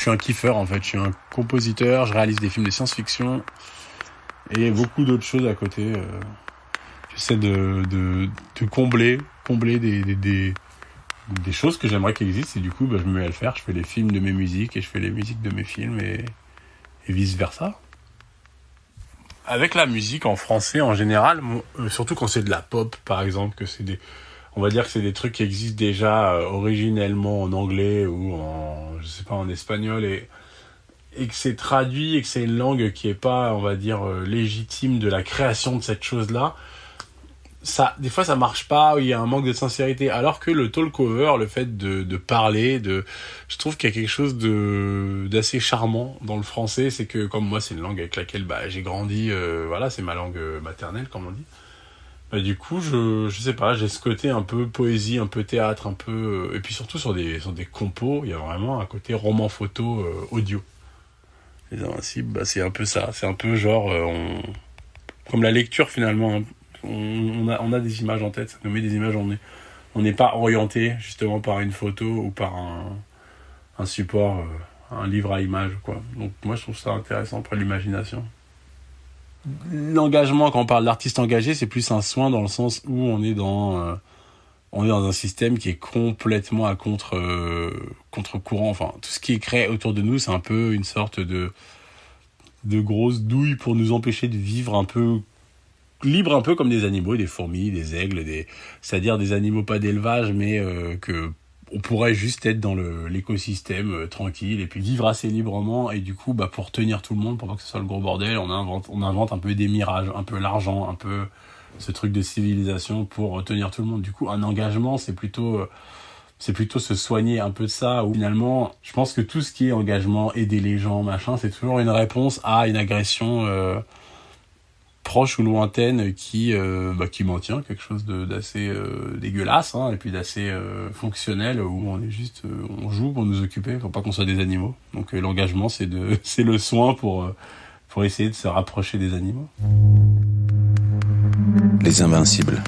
je suis un kiffeur en fait, je suis un compositeur, je réalise des films de science-fiction et beaucoup d'autres choses à côté. J'essaie de combler des choses que j'aimerais qu'elles existent et du coup je me mets à le faire, je fais les films de mes musiques et je fais les musiques de mes films et vice versa. Avec la musique en français en général, surtout quand c'est de la pop par exemple, que c'est on va dire que c'est des trucs qui existent déjà originellement en anglais ou en espagnol et que c'est traduit et que c'est une langue qui est pas, on va dire, légitime de la création de cette chose-là, des fois ça marche pas, il y a un manque de sincérité, alors que le talk over, le fait de parler, je trouve qu'il y a quelque chose d'assez charmant dans le français, c'est que comme moi c'est une langue avec laquelle j'ai grandi, voilà, c'est ma langue maternelle comme on dit. Du coup, je sais pas, j'ai ce côté un peu poésie, un peu théâtre, un peu et puis surtout sur des compos, il y a vraiment un côté roman photo audio. Les Invincibles, c'est un peu ça, c'est un peu genre comme la lecture finalement, hein. On a des images en tête, ça nous met des images, on n'est pas orienté justement par une photo ou par un support, un livre à images, quoi. Donc moi je trouve ça intéressant pour l'imagination. L'engagement, quand on parle d'artiste engagé, c'est plus un soin dans le sens où on est dans un système qui est complètement à contre-courant. Enfin, tout ce qui est créé autour de nous, c'est un peu une sorte de grosse douille pour nous empêcher de vivre un peu libre, un peu comme des animaux, des fourmis, des aigles, c'est-à-dire des animaux pas d'élevage, mais que on pourrait juste être dans l'écosystème tranquille et puis vivre assez librement. Et du coup, pour tenir tout le monde, pour pas que ce soit le gros bordel, on invente un peu des mirages, un peu l'argent, un peu ce truc de civilisation pour tenir tout le monde. Du coup, un engagement, c'est plutôt se soigner un peu de ça, où finalement, je pense que tout ce qui est engagement, aider les gens, machin, c'est toujours une réponse à une agression proche ou lointaine qui maintient quelque chose d'assez dégueulasse, hein, et puis d'assez fonctionnel, où on est juste on joue pour nous occuper, pour pas qu'on soit des animaux. Donc l'engagement, c'est le soin pour essayer de se rapprocher des animaux. Les Invincibles.